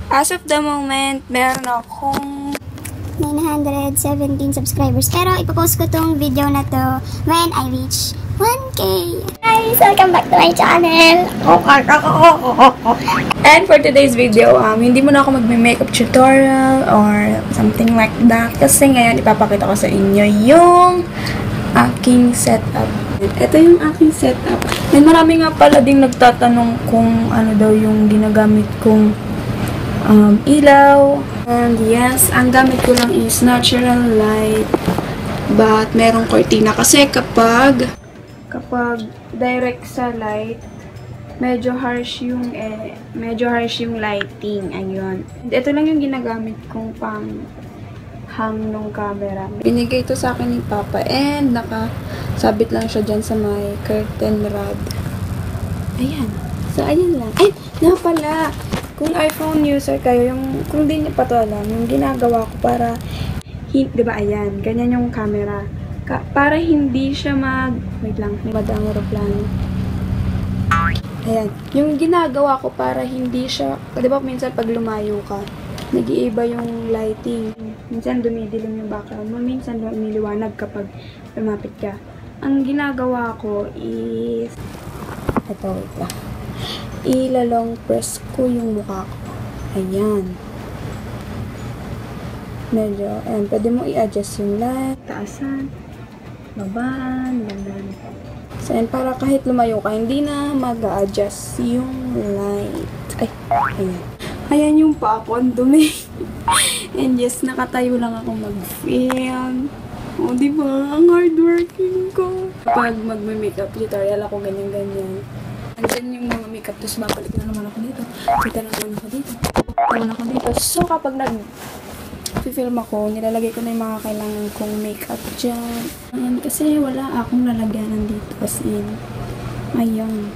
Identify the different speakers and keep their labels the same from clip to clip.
Speaker 1: As of the moment, meron akong 917 subscribers. Pero ipopost ko tong video na to when I reach 1K. Guys, welcome back to my channel. And for today's video, hindi muna ako magme-makeup tutorial or something like that. Kasi ngayon, ipapakita ko sa inyo yung aking setup. Ito yung aking setup. And marami nga pala ding nagtatanong kung ano daw yung ginagamit kong ilaw. And yes, ang gamit ko lang is natural light. But merong cortina kasi kapag direct sa light, medyo harsh yung lighting. Ayun. And ito lang yung ginagamit kong pang hang nung camera. Binigay ito sa akin ni Papa and nakasabit lang siya dyan sa may curtain rod. Ayan. So, ayan lang. Ay, na pala. Kung iPhone user kayo, kung di niyo pa to alam, yung ginagawa ko para, diba, ayan, ganyan yung camera. Para hindi siya wait lang, may badang aeroplano. Ayan, yung ginagawa ko para hindi siya, diba, minsan pag lumayo ka, nag-iiba yung lighting. Minsan dumidilim yung background mo, minsan lumiliwanag kapag lumapit ka. Ang ginagawa ko is, ito, wait lang. Ilalong press ko yung mukha ko. Ayan. Medyo, ayan, pwede mo i-adjust yung light, taasan, babaan, ganun. So, ayan, para kahit lumayo ka, hindi na mag-a-adjust yung light. Ay, ayan. Ayan yung pa ako, ang dumi. And yes, nakatayo lang ako mag-film. O, diba? Ang hardworking ko. Kapag mag-makeup tutorial ako, ganyan-ganyan. Andyan yung mga makeup, tapos mabalik na naman ako dito. Kita na naman ako dito. So, kapag nag-film ako, nilalagay ko na yung mga kailangan kong makeup dyan. Ayan, kasi wala akong lalagyanan dito. As in, ayan.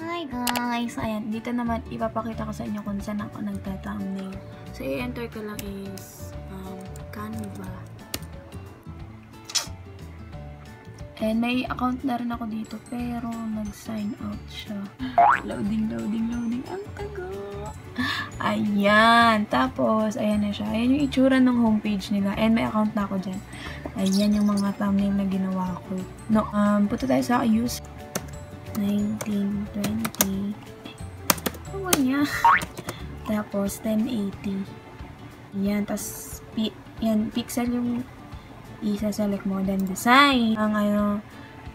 Speaker 1: Hi guys! Ayan, dito naman ipapakita ko sa inyo kung saan ako nagta-thumbnail. So, i-enter ko lang is Canva. And may account na rin ako dito, pero nag-sign out siya. Loading. Ang tago! Ayan! Tapos, ayan na siya. Ayan yung itsura ng homepage nila. And may account na ako dyan. Ayan yung mga thumbnail na ginawa ko. No, punta tayo sa use 1920. Ano niya? Tapos, 1080. Ayan. Tapos, yan, pixel yung isa-select mo, then design. Ang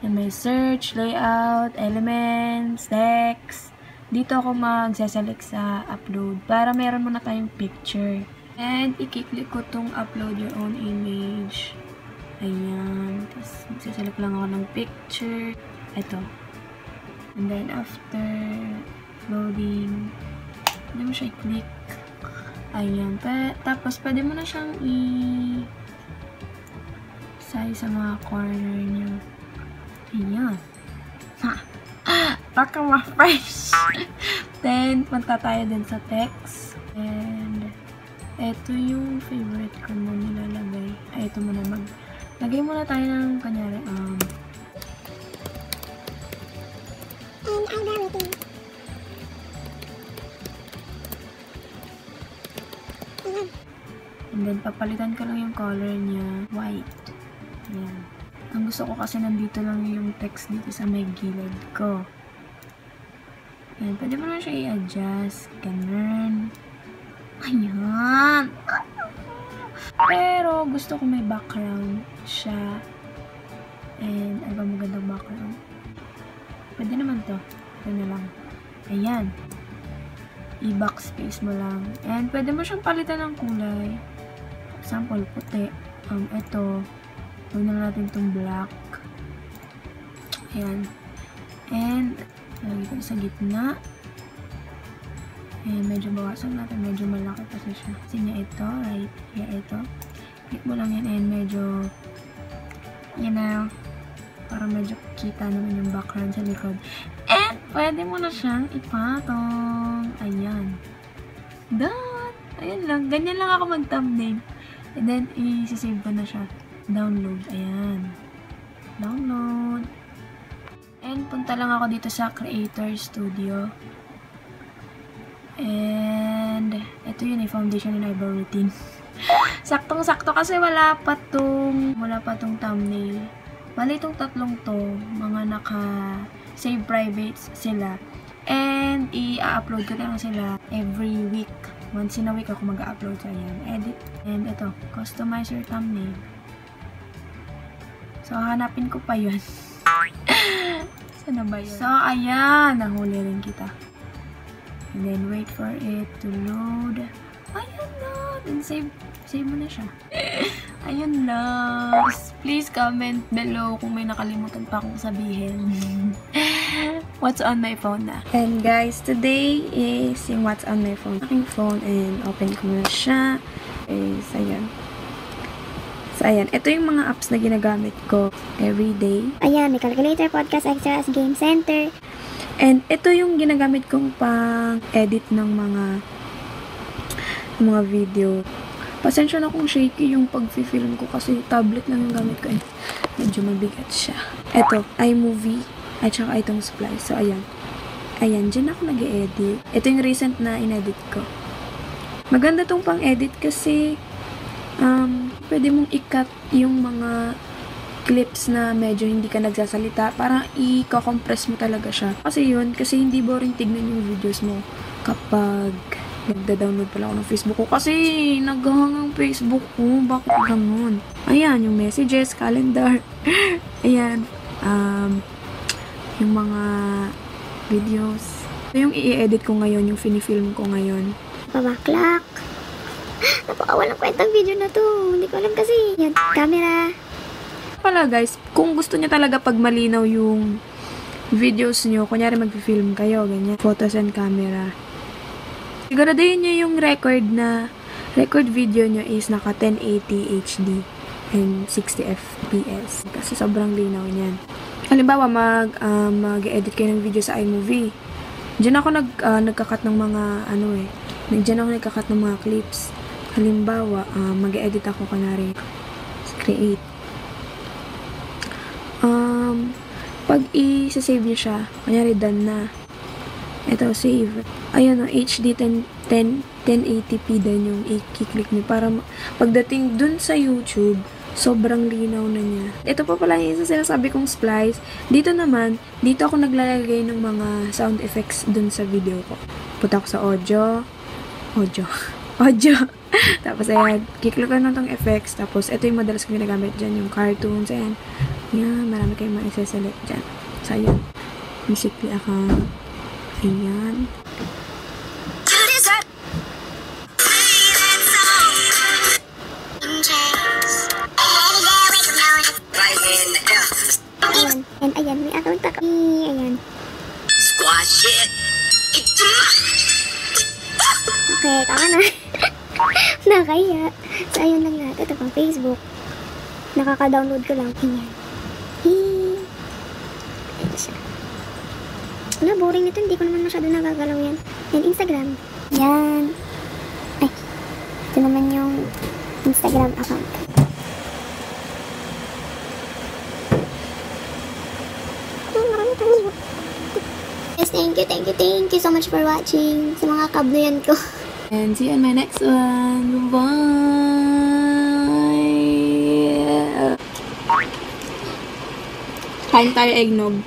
Speaker 1: may search, layout, elements, text. Dito ako mag-select sa upload para meron muna tayong picture. And i-click ko tong upload your own image. Ayan. Tapos mag-select lang ako ng picture. Ito. And then after loading, hindi mo siya i-click. Ayan. Tapos pwede mo na siyang sa mga corner niya. Ayan. Ha! Baka ma-fresh! Then, punta tayo din sa text. And, eto yung favorite ko na nilalagay. Ay, ito muna lagay muna tayo ng, kanyari, and then, papalitan ko lang yung color niya. White. Ayan. Ang gusto ko kasi nandito lang yung text dito sa may gilid ko. Ayan. Pwede mo na siya i-adjust. Ganun. Ayan. Pero gusto ko may background siya. And ano ba magandang background? Pwede naman to. Ito na lang. Ayan. I-backspace mo lang. And pwede mo siyang palitan ng kulay. For example, puti. Ito. Huwag na natin itong black. Ayan. And, lagi ko sa gitna. Ayan, medyo bawasan natin. Medyo malaki kasi siya. Kasi niya ito, right? Kaya ito. Click mo lang yan and medyo, yan na, para medyo kita naman yung background sa likod. And, pwede mo na siyang ipatong. Ayan. Done! Ayan lang. Ganyan lang ako mag-thumbnail. And then, i-save ko na siya. Download. Ayan. Download. And punta lang ako dito sa Creator Studio. And, ito yun, foundation and eyebrow routine. Saktong-sakto kasi wala pa tong thumbnail. Bali itong tatlong to, mga naka-save privates sila. And, i-upload ko lang sila every week. Once in a week ako mag-upload sa yan. Edit. And ito, customize your thumbnail. So, hanapin ko pa yun. Sana ba yun? So, ayan. Nahuli rin kita. And then, wait for it to load. Ayan na. Then, save mo na siya. Ayun lang. Please comment below kung may nakalimutan pa akong sabihin. What's on my phone na. And guys, today is yung what's on my phone. Aking phone and open ko na siya. Is, ayan. So, ayan. Ito yung mga apps na ginagamit ko everyday.
Speaker 2: Ayan, may calculator, podcast, extras, game center.
Speaker 1: And ito yung ginagamit kong pang-edit ng mga video. Pasensya na kung shaky yung pag-film ko kasi tablet lang yung gamit ko. Medyo mabigat siya. Ito, iMovie at saka itong Splice. So, ayan. Ayan, dyan ako nag-edit. Ito yung recent na inedit ko. Maganda tong pang-edit kasi pwede mong i-cut yung mga clips na medyo hindi ka nagsasalita. Parang i-compress mo talaga siya. Kasi hindi boring tignan yung videos mo kapag nagda-download pala ako ng Facebook ko. Kasi naghahang ang Facebook ko. Bakit ganun? Ayan, yung messages, calendar. Ayan. Yung mga videos. Ito yung i-edit ko ngayon, yung finifilm ko ngayon.
Speaker 2: Pabaklak. Napakawalang kwentang video na to. Hindi ko alam kasi. Yan, camera.
Speaker 1: Pala guys, kung gusto niya talaga pag malinaw yung videos nyo, kunyari mag-film kayo, ganyan, photos and camera. Siguraduhin nyo yung record video nyo is naka 1080 HD and 60 FPS. Kasi sobrang linaw niyan. Halimbawa, mag-edit kayo ng video sa iMovie. Diyan ako nagkakat ng mga, nagkakat ng mga clips. Halimbawa, mag-edit ako kanari create. Pag i-save nyo siya, kunyari done na. Ito, save. Ayan o, HD 1080p din yung i-click nyo para pagdating dun sa YouTube, sobrang linaw na niya. Ito pa pala yung sinasabi kong Splice. Dito ako naglalagay ng mga sound effects dun sa video ko. Punta ako sa audio. Tapos ayan, kiklik ko na itong effects. Tapos ito yung madalas kong ginagamit dyan, yung cartoons. Ayan, marami kayong maiseselect dyan. So ayan, musically account. Ayan.
Speaker 2: And ayan, may account ako. Ayan.
Speaker 3: Squash it!
Speaker 2: Okay, tama na. Nakaya. So, ayun lang lahat. Ito pang Facebook. Nakaka-download ko lang. Ayan. Ayan siya. Wala, boring nito. Hindi ko naman masyado nagagalaw yan. And Instagram. Yan. Ay. Ito naman yung Instagram account. Guys, thank you so much for watching sa mga kabluyan ko.
Speaker 1: And see you on my next one. Bye! Kain tayo eggnog.